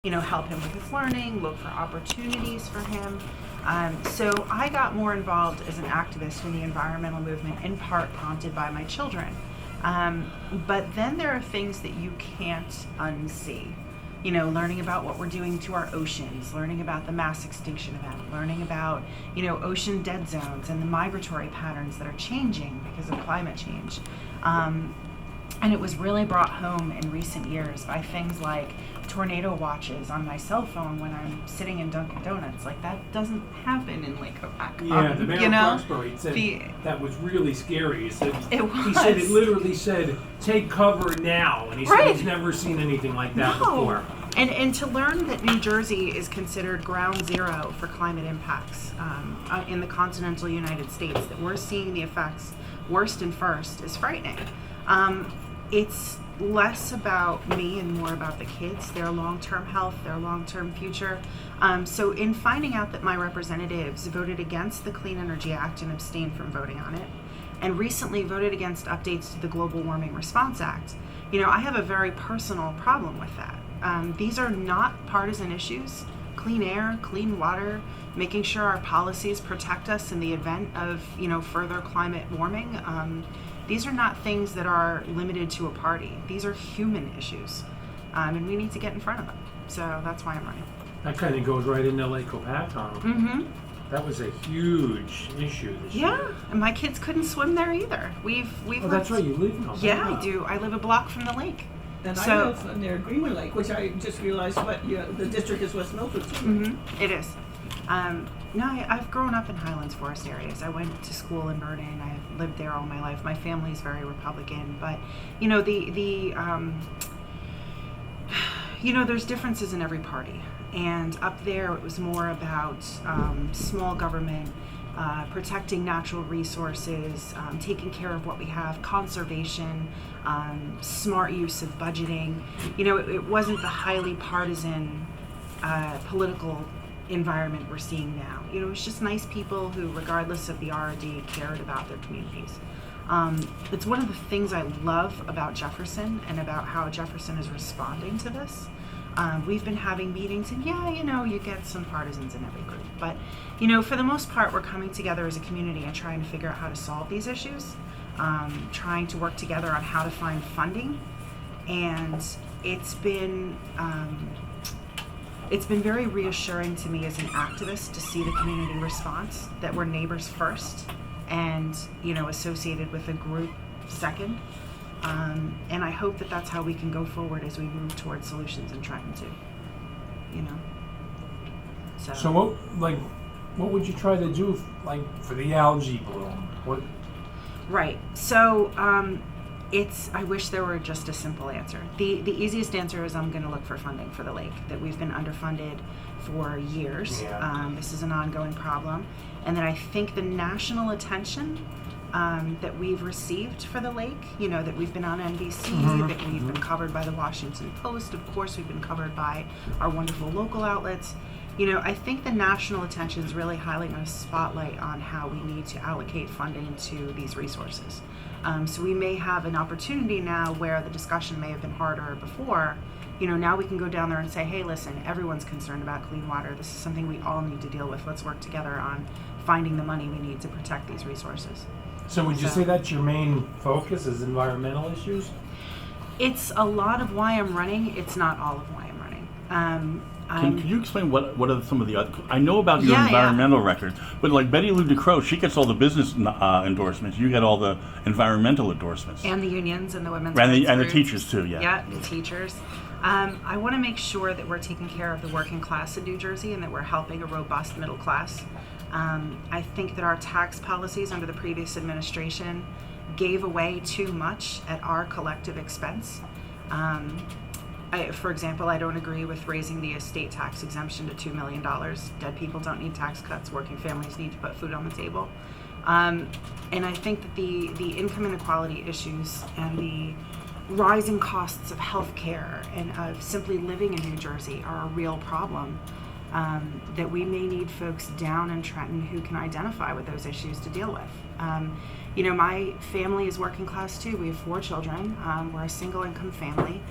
help him with his learning, look for opportunities for him. So I got more involved as an activist in the environmental movement, in part prompted by my children. But then there are things that you can't unsee. Learning about what we're doing to our oceans, learning about the mass extinction event, learning about, ocean dead zones and the migratory patterns that are changing because of climate change. And it was really brought home in recent years by things like tornado watches on my cell phone when I'm sitting in Dunkin' Donuts. Like, that doesn't happen in Lake Opac. Yeah, the mayor of Clarksburg said that was really scary. He said it literally said, "Take cover now," and he said he's never seen anything like that before. And to learn that New Jersey is considered ground zero for climate impacts in the continental United States, that we're seeing the effects worst and first, is frightening. It's less about me and more about the kids, their long-term health, their long-term future. So in finding out that my representatives voted against the Clean Energy Act and abstained from voting on it, and recently voted against updates to the Global Warming Response Act, I have a very personal problem with that. These are not partisan issues. Clean air, clean water, making sure our policies protect us in the event of, further climate warming. These are not things that are limited to a party. These are human issues, and we need to get in front of them. So that's why I'm running. That kind of goes right into Lake Opac. Mm-hmm. That was a huge issue this year. Yeah, and my kids couldn't swim there either. We've. Oh, that's right. You live in Opac. Yeah, I do. I live a block from the lake. And I live near Greenwood Lake, which I just realized the district is West Milford too. Mm-hmm. It is. No, I've grown up in Highlands Forest areas. I went to school in Vernon. I've lived there all my life. My family's very Republican, but there's differences in every party. And up there, it was more about small government, protecting natural resources, taking care of what we have, conservation, smart use of budgeting. It wasn't the highly partisan political environment we're seeing now. It's just nice people who, regardless of the RD, cared about their communities. It's one of the things I love about Jefferson and about how Jefferson is responding to this. We've been having meetings, and you get some partisans in every group, but for the most part, we're coming together as a community and trying to figure out how to solve these issues, trying to work together on how to find funding. And it's been very reassuring to me as an activist to see the community response, that we're neighbors first and associated with a group second. And I hope that that's how we can go forward as we move towards solutions in Trenton too. So what would you try to do for the algae bloom? What? Right. So I wish there were just a simple answer. The easiest answer is I'm going to look for funding for the lake, that we've been underfunded for years. Yeah. This is an ongoing problem, and that I think the national attention that we've received for the lake, that we've been on NBC, that we've been covered by the Washington Post, of course we've been covered by our wonderful local outlets. I think the national attention is really highlighting a spotlight on how we need to allocate funding to these resources. So we may have an opportunity now where the discussion may have been harder before. Now we can go down there and say, hey, listen, everyone's concerned about clean water. This is something we all need to deal with. Let's work together on finding the money we need to protect these resources. So would you say that's your main focus, is environmental issues? It's a lot of why I'm running. It's not all of why I'm running. Can you explain what are some of the other? I know about your environmental record, but like Betty Lou DeCrow, she gets all the business endorsements. You get all the environmental endorsements. And the unions and the women's and the teachers too. Yeah, the teachers. I want to make sure that we're taking care of the working class in New Jersey and that we're helping a robust middle class. I think that our tax policies under the previous administration gave away too much at our collective expense. For example, I don't agree with raising the estate tax exemption to $2 million. Dead people don't need tax cuts. Working families need to put food on the table. And I think that the income inequality issues and the rising costs of health care and of simply living in New Jersey are a real problem, that we may need folks down in Trenton who can identify with those issues to deal with. My family is working class too. We have 4 children. We're a single income family.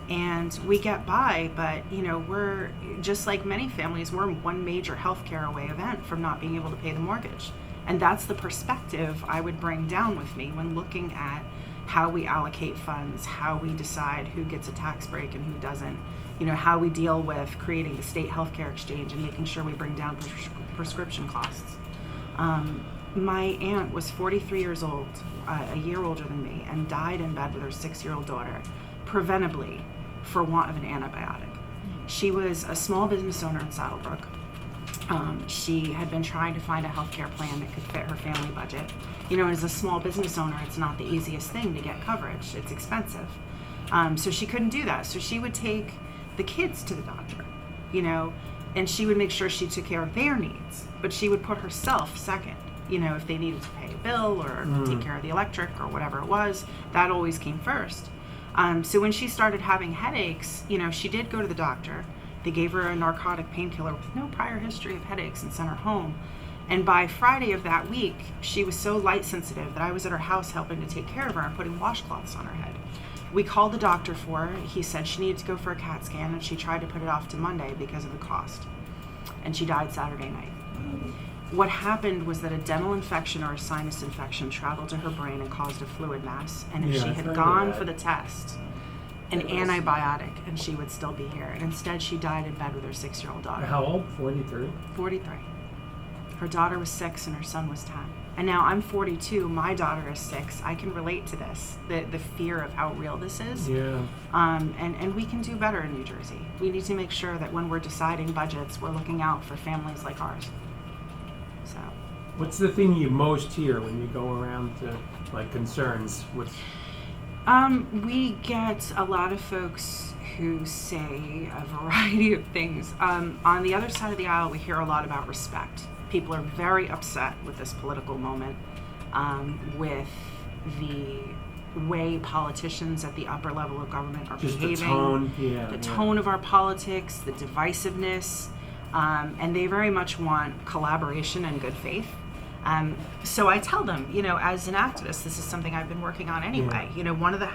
and we get by, but we're just like many families, we're one major healthcare away event from not being able to pay the mortgage. And that's the perspective I would bring down with me when looking at how we allocate funds, how we decide who gets a tax break and who doesn't, how we deal with creating the state healthcare exchange and making sure we bring down prescription costs. My aunt was 43 years old, a year older than me, and died in bed with her 6-year-old daughter, preventably, for want of an antibiotic. She was a small business owner in Saddlebrook. She had been trying to find a healthcare plan that could fit her family budget. As a small business owner, it's not the easiest thing to get coverage. It's expensive. So she couldn't do that. So she would take the kids to the doctor, and she would make sure she took care of their needs. But she would put herself second. If they needed to pay a bill or take care of the electric or whatever it was, that always came first. So when she started having headaches, she did go to the doctor. They gave her a narcotic painkiller with no prior history of headaches and sent her home. And by Friday of that week, she was so light sensitive that I was at her house helping to take care of her and putting washcloths on her head. We called the doctor for her. He said she needed to go for a CAT scan, and she tried to put it off to Monday because of the cost. And she died Saturday night. What happened was that a dental infection or a sinus infection traveled to her brain and caused a fluid mass. And if she had gone for the test, an antibiotic, and she would still be here. And instead, she died in bed with her 6-year-old daughter. How old? 43? 43. Her daughter was 6 and her son was 10. And now I'm 42. My daughter is 6. I can relate to this, the fear of how real this is. Yeah. And we can do better in New Jersey. We need to make sure that when we're deciding budgets, we're looking out for families like ours. So. What's the thing you most hear when you go around to concerns? We get a lot of folks who say a variety of things. On the other side of the aisle, we hear a lot about respect. People are very upset with this political moment, with the way politicians at the upper level of government are just behaving, the tone of our politics, the divisiveness, and they very much want collaboration and good faith. So I tell them, as an activist, this is something I've been working on anyway. One of the